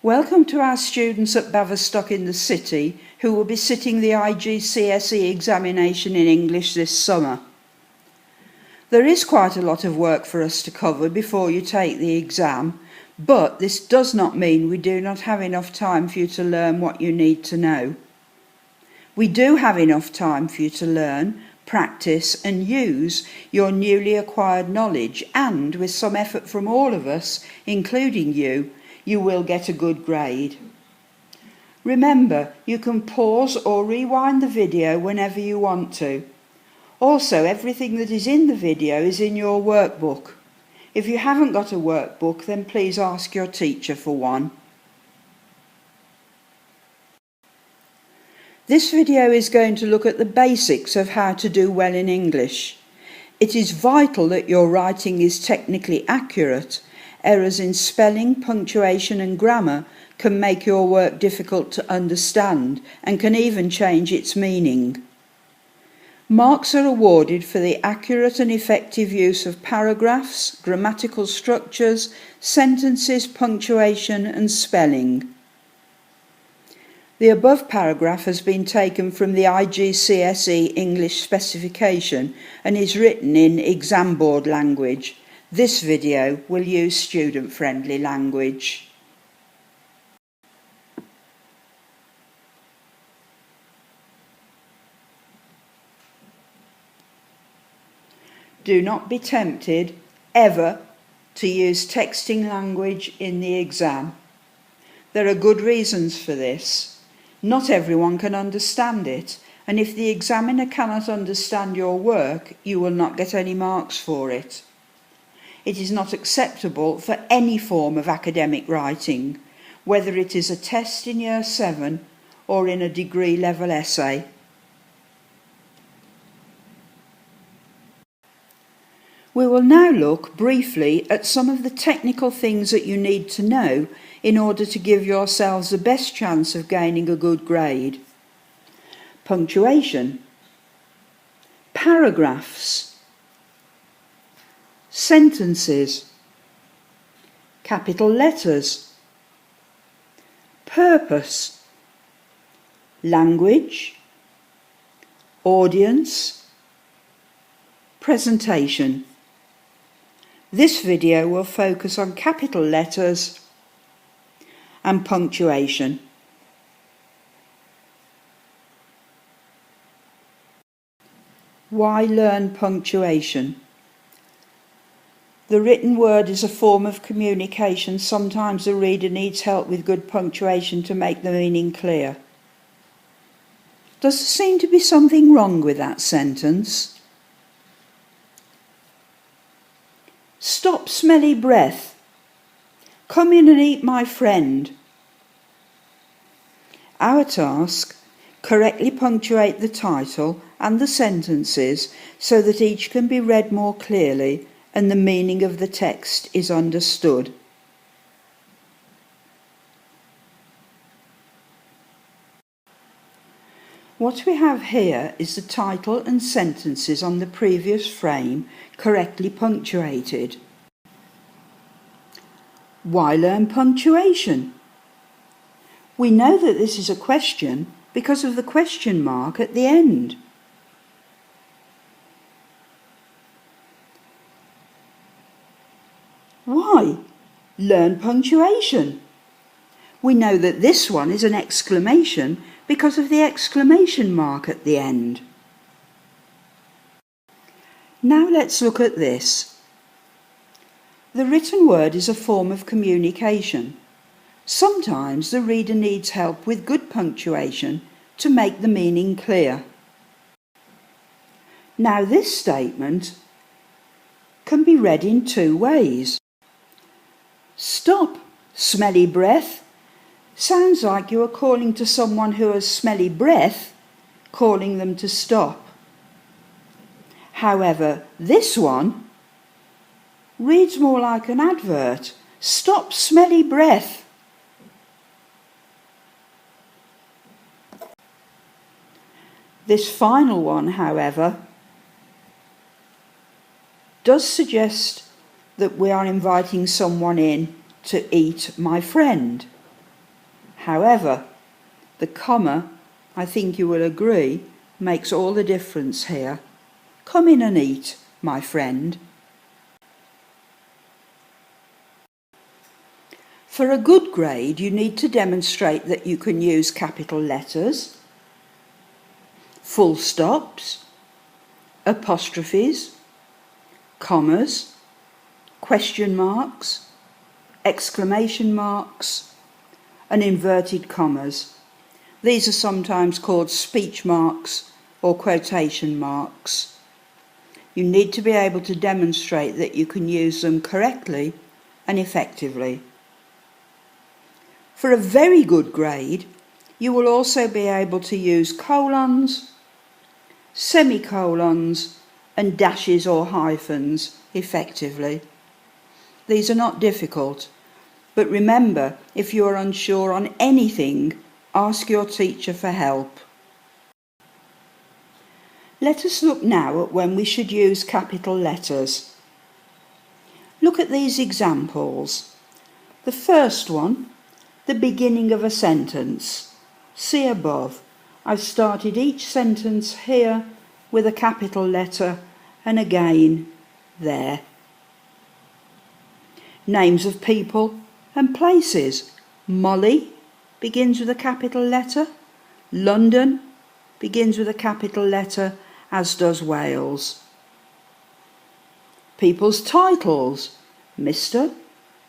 Welcome to our students at Baverstock in the City who will be sitting the IGCSE examination in English this summer. There is quite a lot of work for us to cover before you take the exam, but this does not mean we do not have enough time for you to learn what you need to know. We do have enough time for you to learn, practice and use your newly acquired knowledge, and with some effort from all of us, including you will get a good grade. Remember, you can pause or rewind the video whenever you want to. Also, everything that is in the video is in your workbook. If you haven't got a workbook, then please ask your teacher for one. This video is going to look at the basics of how to do well in English. It is vital that your writing is technically accurate. Errors in spelling, punctuation and grammar can make your work difficult to understand and can even change its meaning. Marks are awarded for the accurate and effective use of paragraphs, grammatical structures, sentences, punctuation and spelling. The above paragraph has been taken from the IGCSE English specification and is written in exam board language. This video will use student-friendly language. Do not be tempted, ever, to use texting language in the exam. There are good reasons for this. Not everyone can understand it, and if the examiner cannot understand your work, you will not get any marks for it. It is not acceptable for any form of academic writing, whether it is a test in Year 7 or in a degree level essay. We will now look briefly at some of the technical things that you need to know in order to give yourselves the best chance of gaining a good grade. Punctuation, paragraphs, sentences, capital letters, purpose, language, audience, presentation. This video will focus on capital letters and punctuation. Why learn punctuation? The written word is a form of communication. Sometimes the reader needs help with good punctuation to make the meaning clear. Does there seem to be something wrong with that sentence? Stop smelly breath. Come in and eat my friend. Our task: correctly punctuate the title and the sentences so that each can be read more clearly and the meaning of the text is understood. What we have here is the title and sentences on the previous frame correctly punctuated. Why learn punctuation? We know that this is a question because of the question mark at the end. Why learn punctuation? We know that this one is an exclamation because of the exclamation mark at the end. Now let's look at this. The written word is a form of communication. Sometimes the reader needs help with good punctuation to make the meaning clear. Now this statement can be read in two ways. Stop, smelly breath. Sounds like you are calling to someone who has smelly breath, calling them to stop. However, this one reads more like an advert. Stop smelly breath. This final one, however, does suggest that we are inviting someone in to eat my friend. However, the comma, I think you will agree, makes all the difference here. Come in and eat, my friend. For a good grade, you need to demonstrate that you can use capital letters, full stops, apostrophes, commas, question marks, exclamation marks, and inverted commas. These are sometimes called speech marks or quotation marks. You need to be able to demonstrate that you can use them correctly and effectively. For a very good grade, you will also be able to use colons, semicolons, and dashes or hyphens effectively. These are not difficult, but remember, if you are unsure on anything, ask your teacher for help. Let us look now at when we should use capital letters. Look at these examples. The first one, the beginning of a sentence. See above, I've started each sentence here with a capital letter and again there. Names of people and places. Molly begins with a capital letter. London begins with a capital letter, as does Wales. People's titles. Mr.,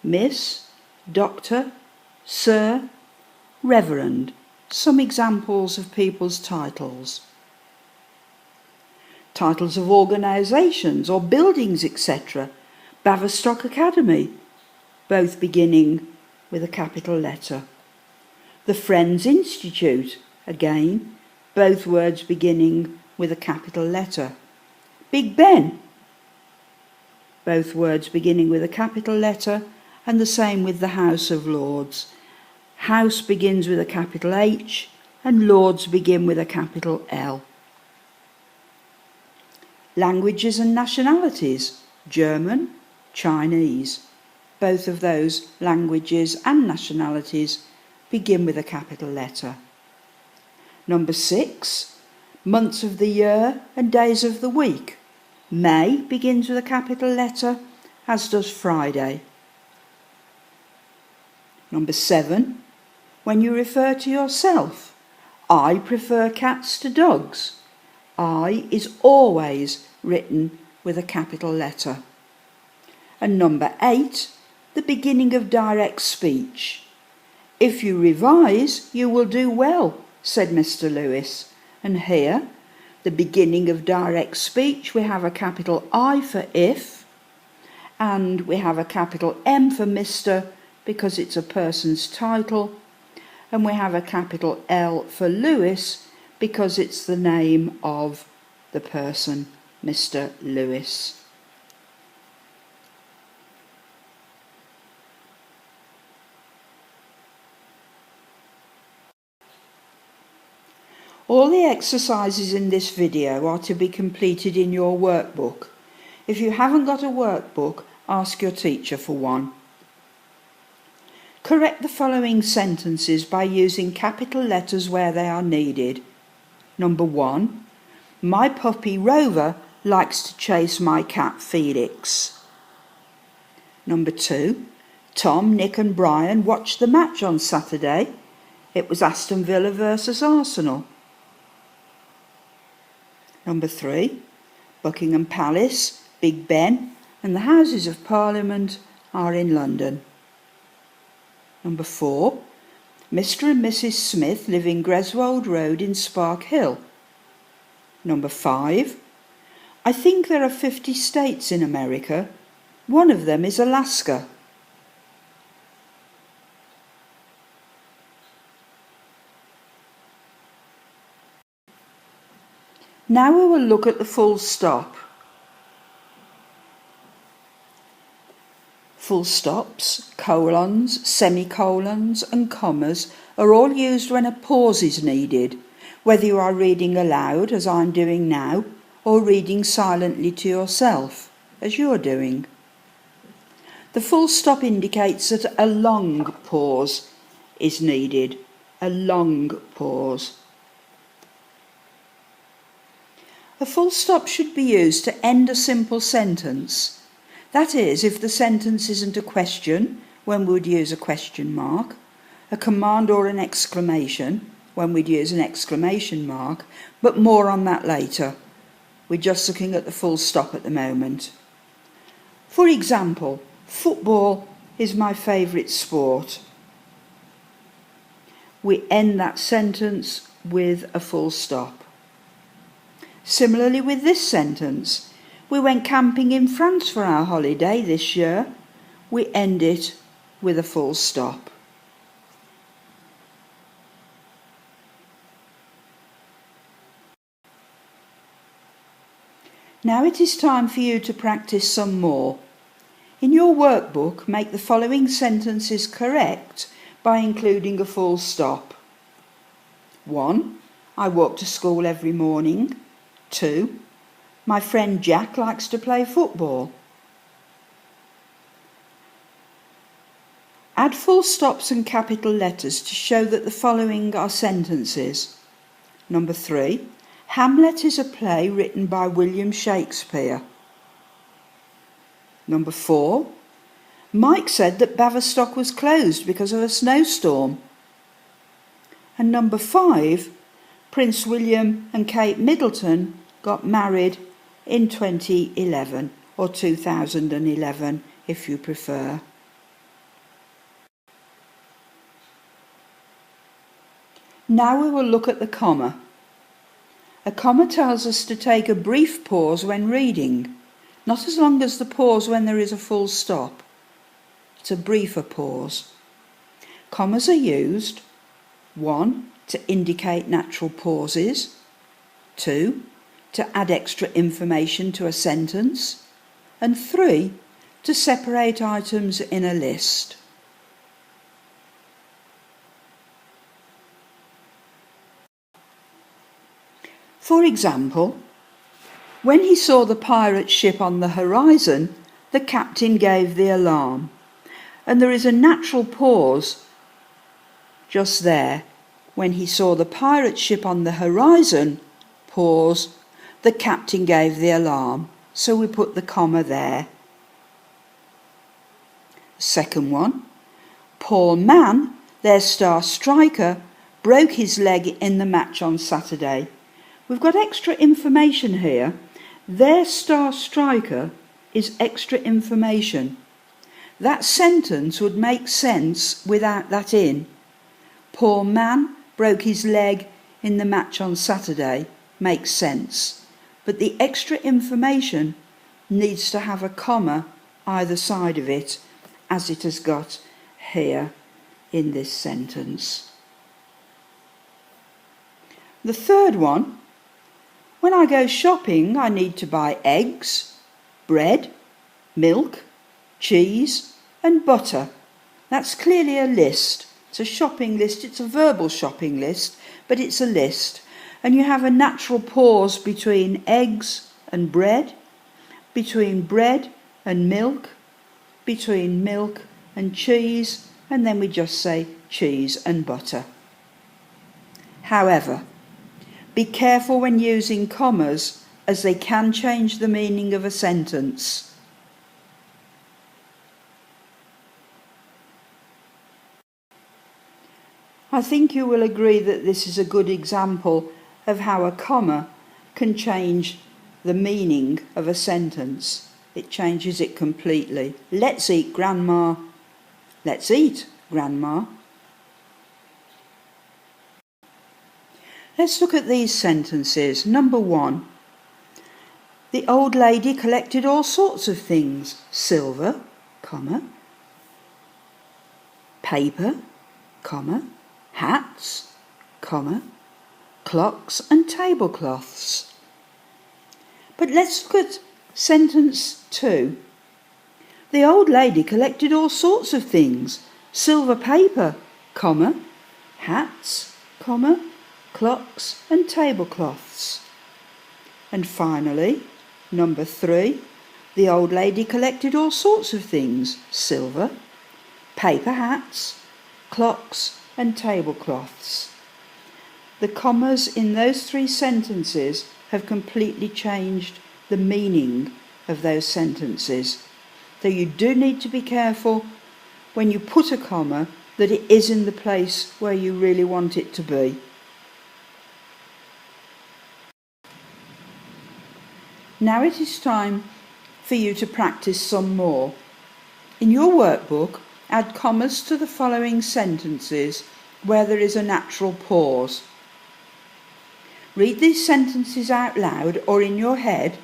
Miss, Doctor, Sir, Reverend. Some examples of people's titles. Titles of organisations or buildings, etc. Baverstock Academy, both beginning with a capital letter. The Friends Institute, again, both words beginning with a capital letter. Big Ben, both words beginning with a capital letter, and the same with the House of Lords. House begins with a capital H and Lords begin with a capital L. Languages and nationalities. German, Chinese. Both of those languages and nationalities begin with a capital letter. Number 6, months of the year and days of the week. May begins with a capital letter, as does Friday. Number 7, when you refer to yourself. I prefer cats to dogs. I is always written with a capital letter. And number 8, the beginning of direct speech. If you revise, you will do well, said Mr. Lewis. And here, the beginning of direct speech, we have a capital I for if, and we have a capital M for Mr. because it's a person's title, and we have a capital L for Lewis because it's the name of the person, Mr. Lewis. All the exercises in this video are to be completed in your workbook. If you haven't got a workbook, ask your teacher for one. Correct the following sentences by using capital letters where they are needed. Number 1, my puppy Rover likes to chase my cat Felix. Number 2, Tom, Nick and Brian watched the match on Saturday. It was Aston Villa versus Arsenal. Number 3, Buckingham Palace, Big Ben and the Houses of Parliament are in London. Number 4, Mr. and Mrs. Smith live in Greswold Road in Spark Hill. Number 5, I think there are 50 states in America. One of them is Alaska. Now we will look at the full stop. Full stops, colons, semicolons and commas are all used when a pause is needed, whether you are reading aloud, as I'm doing now, or reading silently to yourself, as you're doing. The full stop indicates that a long pause is needed, a long pause. A full stop should be used to end a simple sentence. That is, if the sentence isn't a question, when we would use a question mark, a command or an exclamation, when we'd use an exclamation mark, but more on that later. We're just looking at the full stop at the moment. For example, football is my favourite sport. We end that sentence with a full stop. Similarly with this sentence, we went camping in France for our holiday this year. We end it with a full stop. Now it is time for you to practice some more. In your workbook, make the following sentences correct by including a full stop. 1. I walk to school every morning. 2. My friend Jack likes to play football. Add full stops and capital letters to show that the following are sentences. Number 3. Hamlet is a play written by William Shakespeare. Number 4. Mike said that Baverstock was closed because of a snowstorm. And number 5. Prince William and Kate Middleton got married in 2011 or 2011 if you prefer. Now we will look at the comma. A comma tells us to take a brief pause when reading, not as long as the pause when there is a full stop. It's a briefer pause. Commas are used 1. To indicate natural pauses, 2. To add extra information to a sentence, and 3. To separate items in a list. For example, when he saw the pirate ship on the horizon, the captain gave the alarm. And there is a natural pause just there. When he saw the pirate ship on the horizon, pause, the captain gave the alarm. So we put the comma there. Second one, Paul Mann, their star striker, broke his leg in the match on Saturday. We've got extra information here. Their star striker is extra information. That sentence would make sense without that in. Poor man broke his leg in the match on Saturday makes sense. But the extra information needs to have a comma either side of it, as it has got here in this sentence. The third one, when I go shopping, I need to buy eggs, bread, milk, cheese and butter. That's clearly a list. It's a shopping list. It's a verbal shopping list, but it's a list. And you have a natural pause between eggs and bread, between bread and milk, between milk and cheese, and then we just say cheese and butter. However, be careful when using commas, as they can change the meaning of a sentence. I think you will agree that this is a good example of how a comma can change the meaning of a sentence. It changes it completely. Let's eat, Grandma. Let's eat, Grandma. Let's look at these sentences. Number 1. The old lady collected all sorts of things. Silver, comma, paper, comma, hats, comma, clocks and tablecloths. But let's look at sentence 2. The old lady collected all sorts of things. Silver paper, comma, hats, comma, clocks and tablecloths. And finally, number 3, the old lady collected all sorts of things. Silver, paper hats, clocks and tablecloths. The commas in those 3 sentences have completely changed the meaning of those sentences. So you do need to be careful when you put a comma that it is in the place where you really want it to be. Now it is time for you to practice some more. In your workbook, add commas to the following sentences where there is a natural pause. Read these sentences out loud or in your head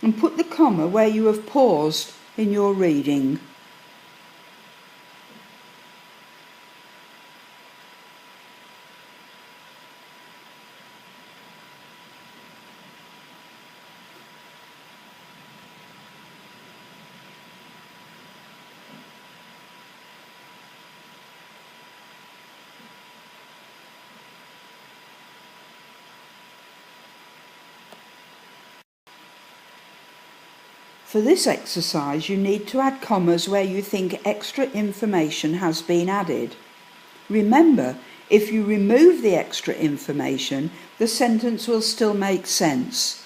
and put the comma where you have paused in your reading. For this exercise, you need to add commas where you think extra information has been added. Remember, if you remove the extra information, the sentence will still make sense.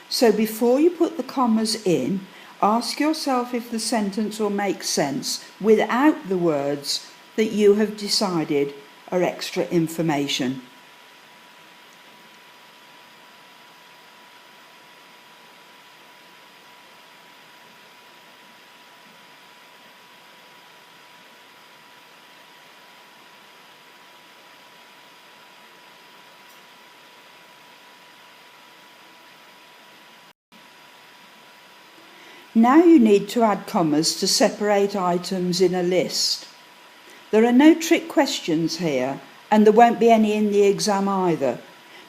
So before you put the commas in, ask yourself if the sentence will make sense without the words that you have decided are extra information. Now you need to add commas to separate items in a list. There are no trick questions here, and there won't be any in the exam either,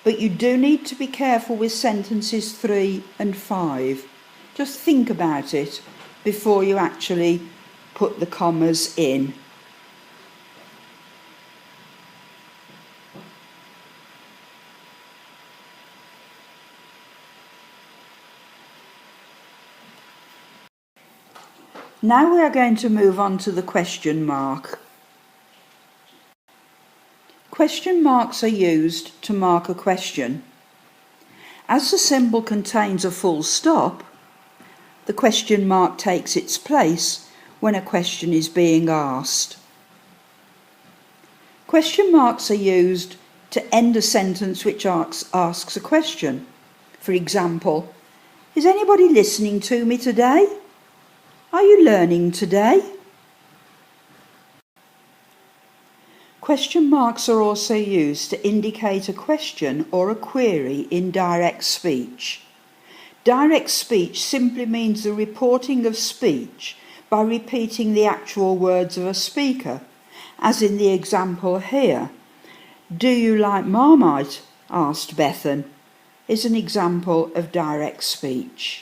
but you do need to be careful with sentences 3 and 5. Just think about it before you actually put the commas in. Now we are going to move on to the question mark. Question marks are used to mark a question. As the symbol contains a full stop, the question mark takes its place when a question is being asked. Question marks are used to end a sentence which asks a question. For example, is anybody listening to me today? Are you learning today? Question marks are also used to indicate a question or a query in direct speech. Direct speech simply means the reporting of speech by repeating the actual words of a speaker, as in the example here. Do you like Marmite? Asked Bethan, is an example of direct speech.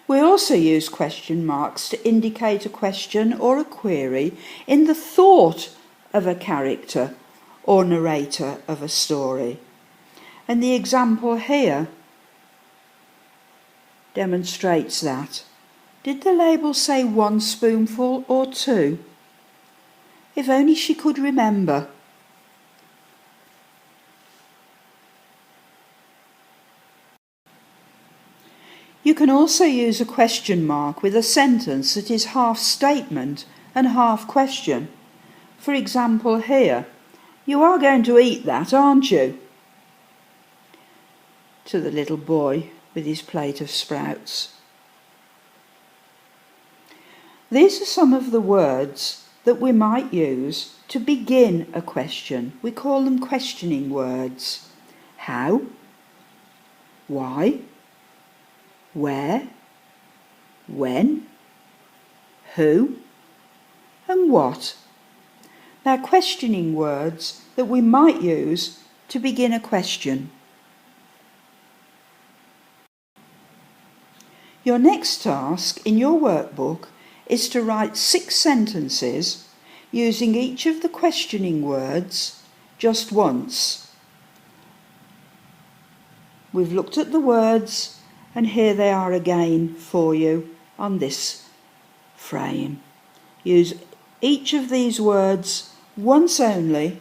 We also use question marks to indicate a question or a query in the thought of a character or narrator of a story. And the example here demonstrates that. Did the label say 1 spoonful or 2? If only she could remember. You can also use a question mark with a sentence that is half statement and half question. For example here, you are going to eat that, aren't you? To the little boy with his plate of sprouts. These are some of the words that we might use to begin a question. We call them questioning words. How? Why? Where? When? Who? And what? They're questioning words that we might use to begin a question. Your next task in your workbook is to write 6 sentences using each of the questioning words just once. We've looked at the words, and here they are again for you on this frame. Use each of these words once only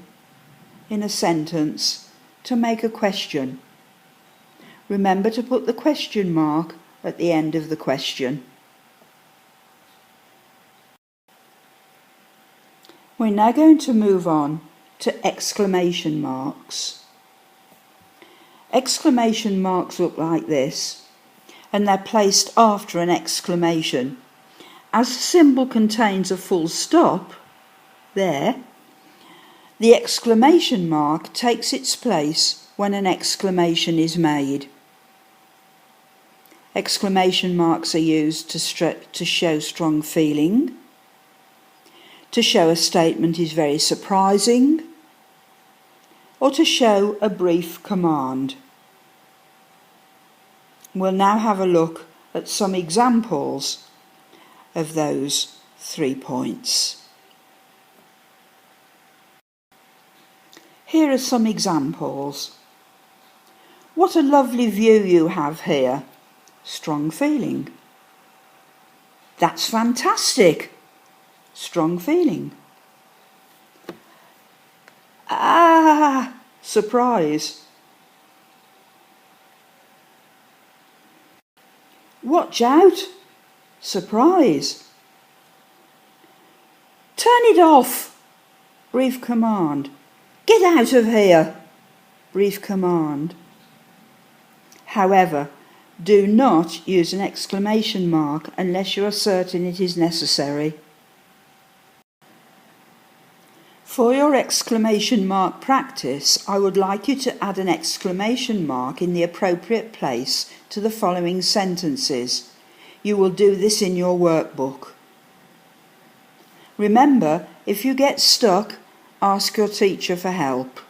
in a sentence to make a question. Remember to put the question mark at the end of the question. We're now going to move on to exclamation marks. Exclamation marks look like this, and they're placed after an exclamation. As the symbol contains a full stop, there, the exclamation mark takes its place when an exclamation is made. Exclamation marks are used to show strong feeling, to show a statement is very surprising, or to show a brief command. We'll now have a look at some examples of those 3 points. Here are some examples. What a lovely view you have here. Strong feeling. That's fantastic. Strong feeling. Ah, surprise. Watch out. Surprise. Turn it off. Brief command. Get out of here. Brief command. However, do not use an exclamation mark unless you are certain it is necessary. For your exclamation mark practice, I would like you to add an exclamation mark in the appropriate place to the following sentences. You will do this in your workbook. Remember, if you get stuck, ask your teacher for help.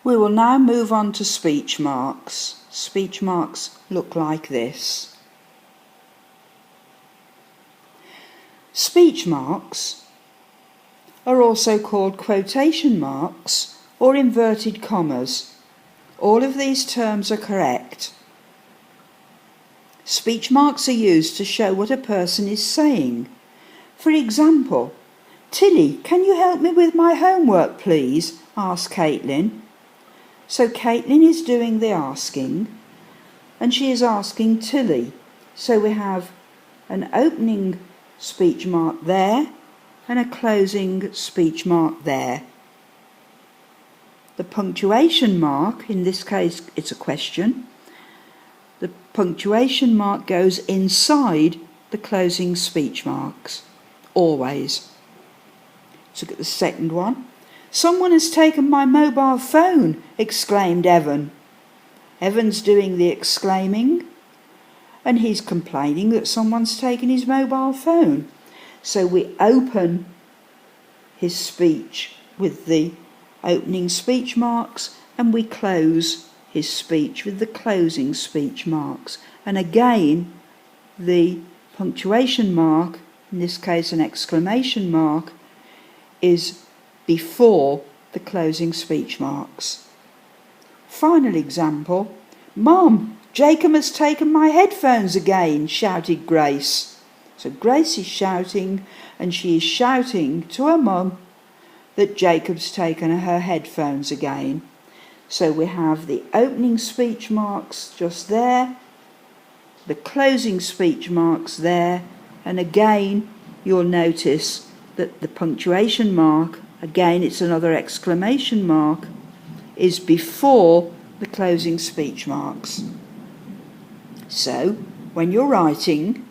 We will now move on to speech marks. Speech marks look like this. Speech marks are also called quotation marks or inverted commas. All of these terms are correct. Speech marks are used to show what a person is saying. For example, Tilly, can you help me with my homework, please? Asked Caitlin. So Caitlin is doing the asking, and she is asking Tilly. So we have an opening speech mark there and a closing speech mark there. The punctuation mark, in this case it's a question, the punctuation mark goes inside the closing speech marks, always. Let's look at the second one. Someone has taken my mobile phone, exclaimed Evan. Evan's doing the exclaiming, and he's complaining that someone's taken his mobile phone. So we open his speech with the opening speech marks, and we close his speech with the closing speech marks. And again, the punctuation mark, in this case an exclamation mark, is before the closing speech marks. Final example. Mom, Jacob has taken my headphones again, shouted Grace. So Grace is shouting, and she is shouting to her mum that Jacob's taken her headphones again. So we have the opening speech marks just there, the closing speech marks there, and again you'll notice that the punctuation mark, again it's another exclamation mark, is before the closing speech marks. So, when you're writing,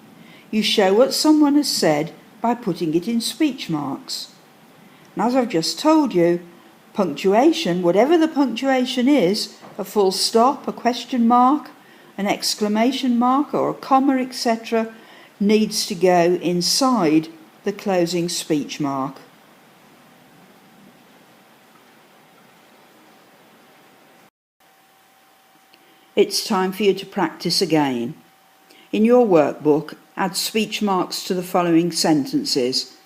you show what someone has said by putting it in speech marks. And as I've just told you, punctuation, whatever the punctuation is, a full stop, a question mark, an exclamation mark or a comma, etc., needs to go inside the closing speech mark. It's time for you to practice again. In your workbook, add speech marks to the following sentences.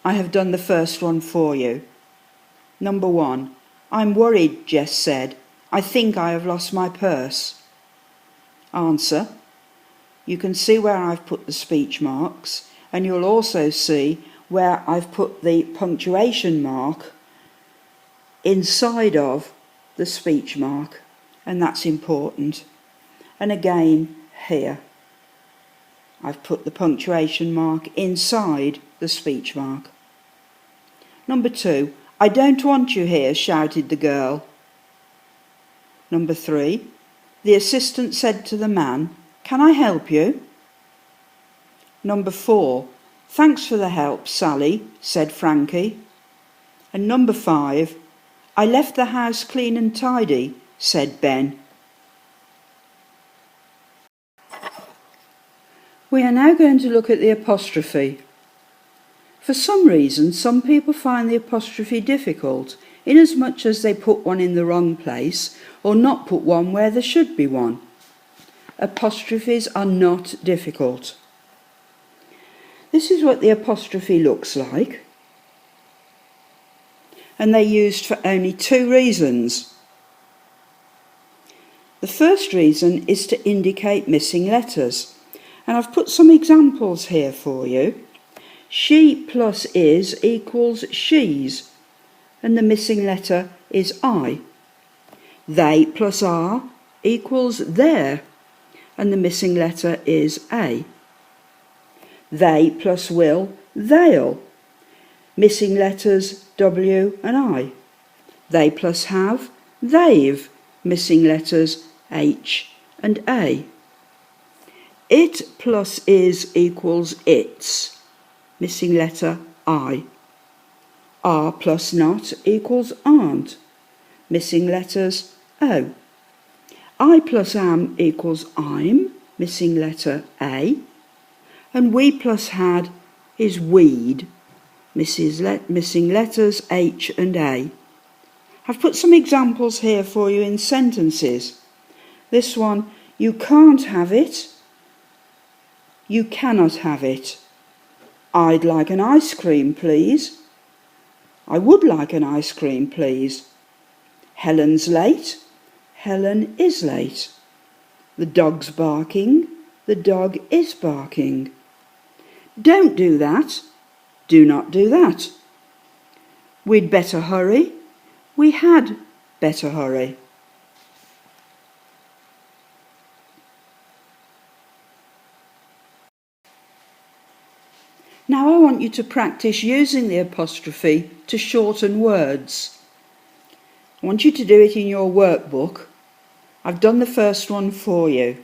I have done the first one for you. Number 1. I'm worried, Jess said. I think I have lost my purse. Answer. You can see where I've put the speech marks, and you'll also see where I've put the punctuation mark inside of the speech mark, and that's important. And again here, I've put the punctuation mark inside the speech mark. Number 2, I don't want you here, shouted the girl. Number 3, the assistant said to the man, can I help you? Number 4, thanks for the help, Sally, said Frankie. And number 5, I left the house clean and tidy, said Ben. We are now going to look at the apostrophe. For some reason, some people find the apostrophe difficult, inasmuch as they put one in the wrong place or not put one where there should be one. Apostrophes are not difficult. This is what the apostrophe looks like, and they're used for only 2 reasons. The first reason is to indicate missing letters, and I've put some examples here for you. She plus is equals she's, and the missing letter is I. They plus are equals their, and the missing letter is A. They plus will, they'll. Missing letters W and I. They plus have, they've. Missing letters H and A. It plus is equals its. Missing letter I. Are plus not equals aren't. Missing letters O. I plus am equals I'm. Missing letter A. And we plus had is weed. Missing letters H and A. I've put some examples here for you in sentences. This one, you can't have it. You cannot have it. I'd like an ice cream, please. I would like an ice cream, please. Helen's late. Helen is late. The dog's barking. The dog is barking. Don't do that. Do not do that. We'd better hurry. We had better hurry. Now I want you to practice using the apostrophe to shorten words. I want you to do it in your workbook. I've done the first one for you.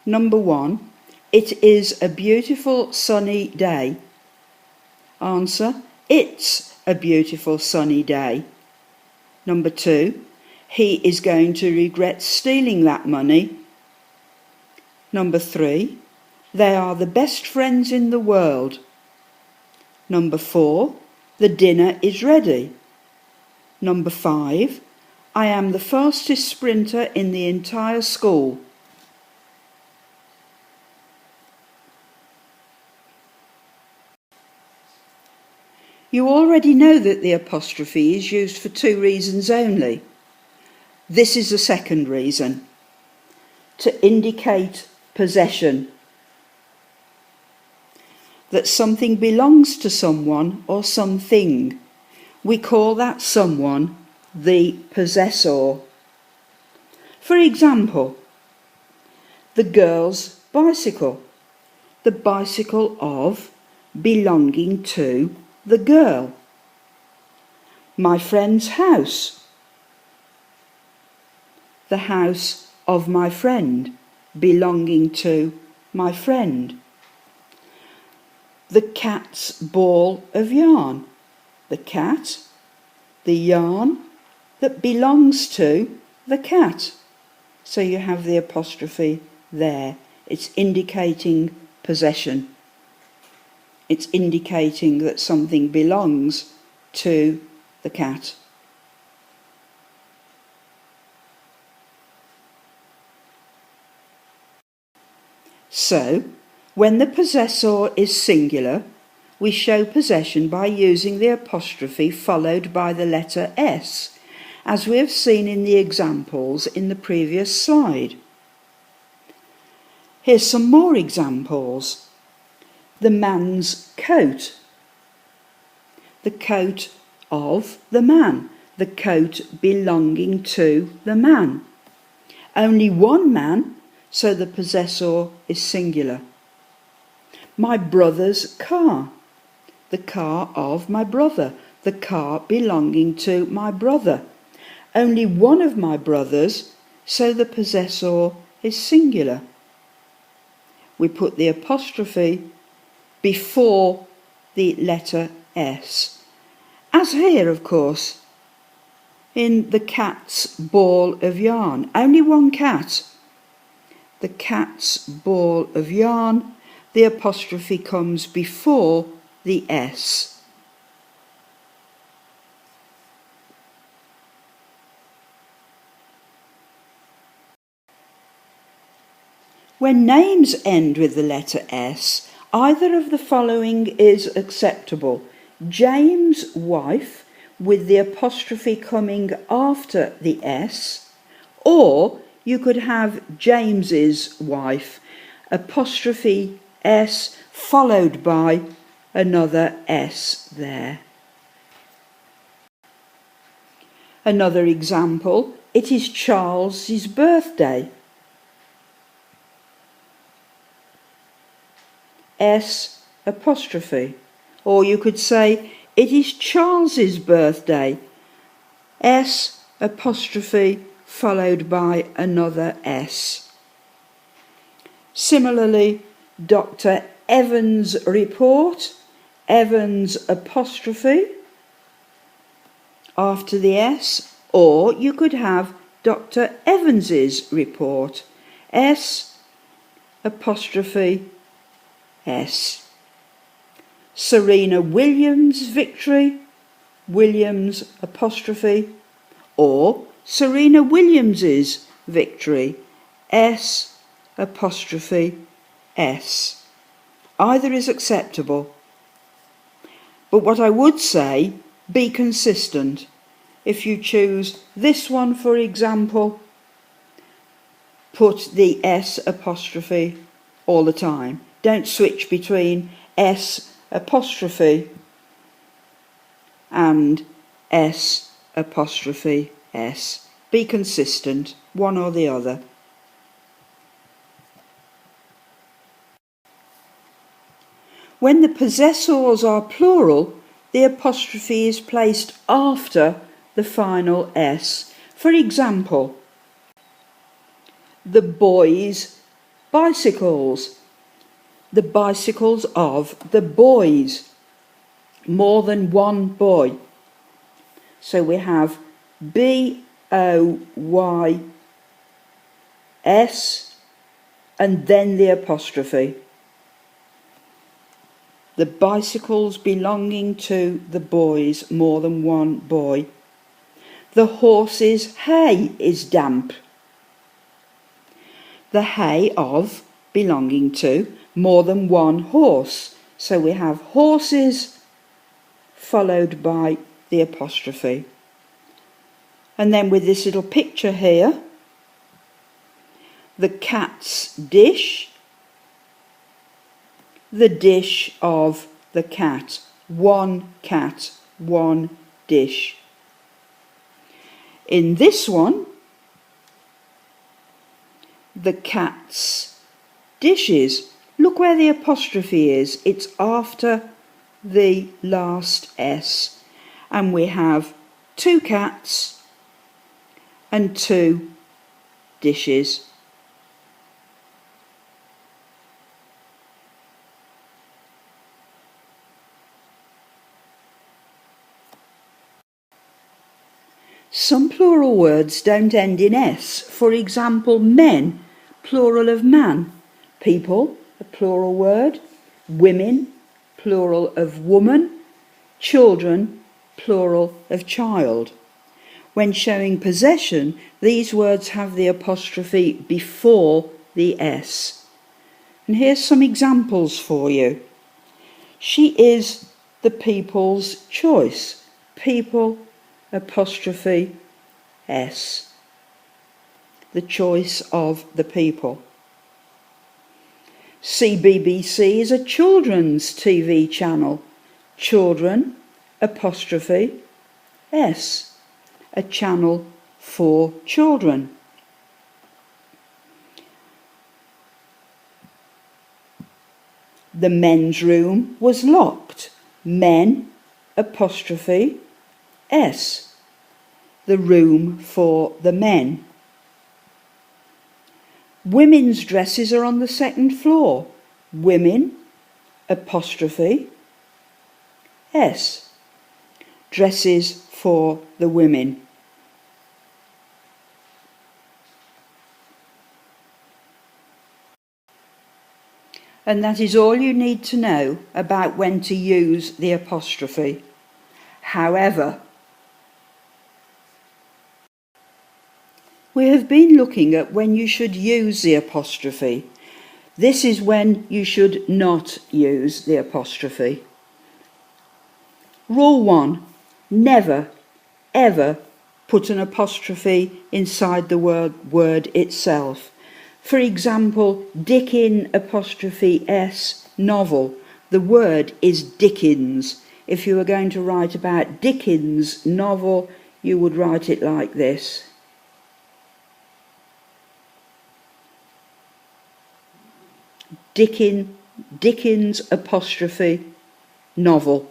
Number 1, it is a beautiful sunny day. Answer, it's a beautiful sunny day. Number 2, he is going to regret stealing that money. Number 3, they are the best friends in the world. Number 4, the dinner is ready. Number 5, I am the fastest sprinter in the entire school. You already know that the apostrophe is used for 2 reasons only. This is the second reason, to indicate possession. That something belongs to someone or something. We call that someone the possessor. For example, the girl's bicycle. The bicycle of, belonging to, the girl. My friend's house. The house of my friend, belonging to my friend. The cat's ball of yarn. The cat, the yarn that belongs to the cat. So you have the apostrophe there. It's indicating possession. It's indicating that something belongs to the cat. So, when the possessor is singular, we show possession by using the apostrophe followed by the letter S, as we have seen in the examples in the previous slide. Here's some more examples. The man's coat. The coat of the man. The coat belonging to the man. Only one man, so the possessor is singular. My brother's car. The car of my brother. The car belonging to my brother. Only one of my brothers, so the possessor is singular. We put the apostrophe before the letter S. As here, of course, in the cat's ball of yarn. Only one cat. The cat's ball of yarn, the apostrophe comes before the S. When names end with the letter S, either of the following is acceptable. James' wife, with the apostrophe coming after the S, or you could have James's wife, apostrophe S followed by another S there. Another example, it is Charles's birthday. S apostrophe. Or you could say, it is Charles's birthday. S apostrophe followed by another S. Similarly, Dr. Evans' report, Evans apostrophe after the S, or you could have Dr. Evans's report, S apostrophe S. Serena Williams' victory, Williams apostrophe, or Serena Williams's victory, S apostrophe S. Either is acceptable. But what I would say, be consistent. If you choose this one, for example, put the S apostrophe all the time. Don't switch between S apostrophe and S apostrophe S. Be consistent, one or the other. When the possessors are plural, the apostrophe is placed after the final S. For example, the boys' bicycles. The bicycles of the boys. More than one boy. So we have B-O-Y-S and then the apostrophe. The bicycles belonging to the boys, more than one boy. The horse's hay is damp. The hay of belonging to more than one horse. So we have horses followed by the apostrophe. And then with this little picture here, the cat's dish, the dish of the cat. One cat, one dish. In this one, the cat's dishes. Look where the apostrophe is. It's after the last S. And we have two cats and two dishes. Some plural words don't end in S. For example, men, plural of man. People, a plural word. Women, plural of woman. Children, plural of child. When showing possession, these words have the apostrophe before the S. And here's some examples for you. She is the people's choice. People apostrophe S. The choice of the people. CBBC is a children's TV channel. Children apostrophe S. A channel for children. The men's room was locked. Men apostrophe S. The room for the men. Women's dresses are on the second floor. Women apostrophe S. Dresses for the women. And that is all you need to know about when to use the apostrophe. However, we have been looking at when you should use the apostrophe. This is when you should not use the apostrophe. Rule 1. Never, ever put an apostrophe inside the word itself. For example, Dickin apostrophe S novel. The word is Dickens. If you were going to write about Dickens' novel, you would write it like this. Dickens apostrophe novel.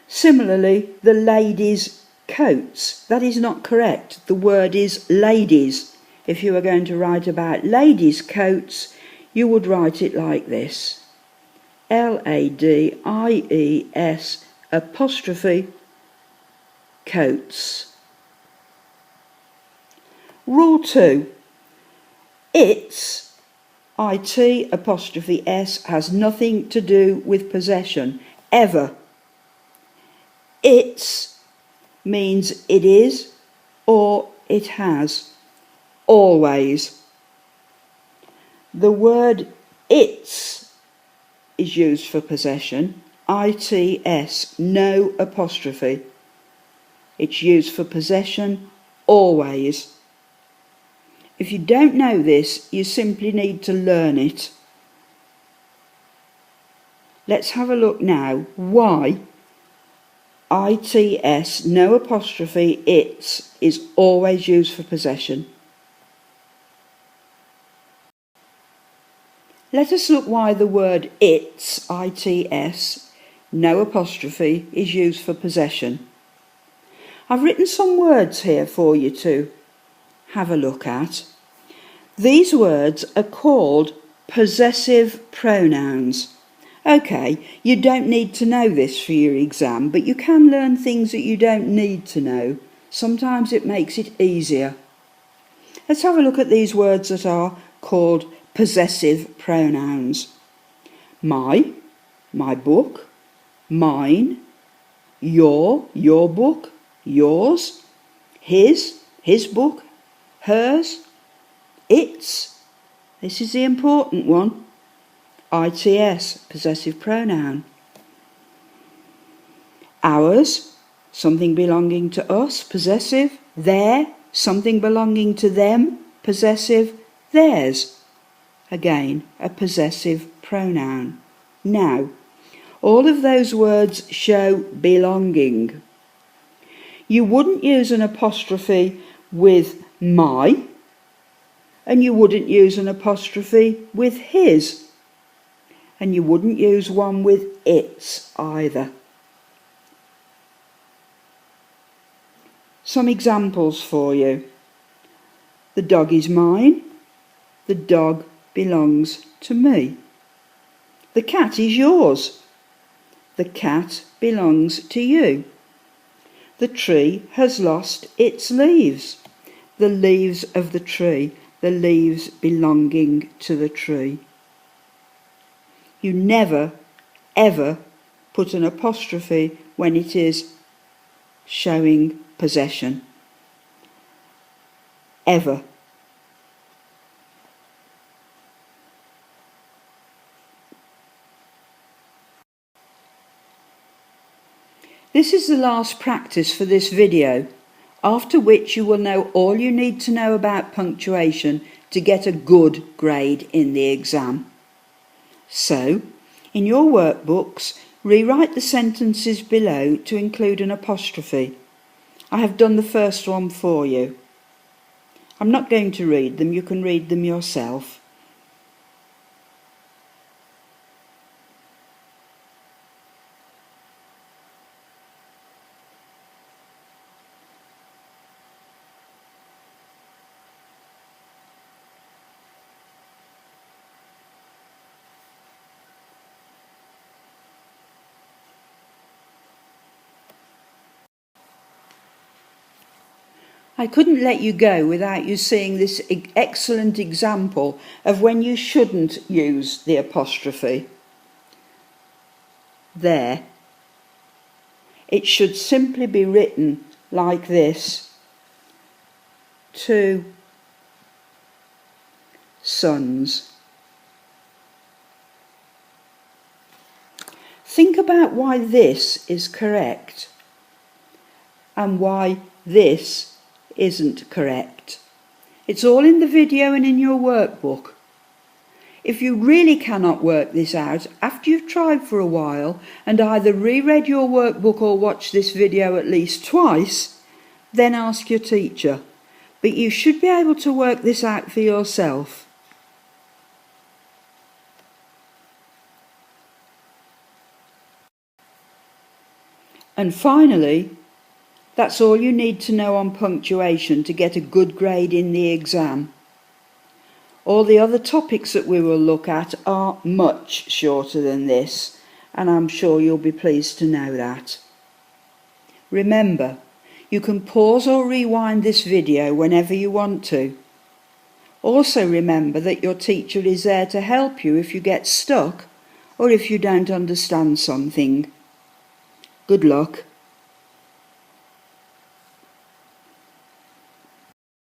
Similarly, the ladies' coats. That is not correct. The word is ladies. If you were going to write about ladies' coats, you would write it like this. LADIES apostrophe coats. Rule 2. It's, IT apostrophe S, has nothing to do with possession, ever. It's means it is or it has, always. The word its is used for possession, ITS, no apostrophe. It's used for possession always. If you don't know this, you simply need to learn it. Let's have a look now why ITS, no apostrophe, its is always used for possession. Let us look why the word its, ITS, no apostrophe, is used for possession. I've written some words here for you to have a look at. These words are called possessive pronouns. Okay, you don't need to know this for your exam, but you can learn things that you don't need to know. Sometimes it makes it easier. Let's have a look at these words that are called possessive pronouns. My book, mine, your book, yours, his book, hers, its, this is the important one, ITS, possessive pronoun. Ours, something belonging to us, possessive. Their, something belonging to them, possessive. Theirs, again, a possessive pronoun. Now, all of those words show belonging. You wouldn't use an apostrophe with my, and you wouldn't use an apostrophe with his. And you wouldn't use one with its either. Some examples for you. The dog is mine. The dog belongs to me. The cat is yours. The cat belongs to you. The tree has lost its leaves. The leaves of the tree, the leaves belonging to the tree. You never, ever put an apostrophe when it is showing possession. Ever. This is the last practice for this video, after which you will know all you need to know about punctuation to get a good grade in the exam. So, in your workbooks, rewrite the sentences below to include an apostrophe. I have done the first one for you. I'm not going to read them, you can read them yourself. I couldn't let you go without you seeing this excellent example of when you shouldn't use the apostrophe. There. It should simply be written like this. 2 sons. Think about why this is correct and why this isn't correct. It's all in the video and in your workbook. If you really cannot work this out after you've tried for a while and either reread your workbook or watched this video at least twice, then ask your teacher. But you should be able to work this out for yourself. And finally, that's all you need to know on punctuation to get a good grade in the exam. All the other topics that we will look at are much shorter than this, and I'm sure you'll be pleased to know that. Remember, you can pause or rewind this video whenever you want to. Also remember that your teacher is there to help you if you get stuck or if you don't understand something. Good luck.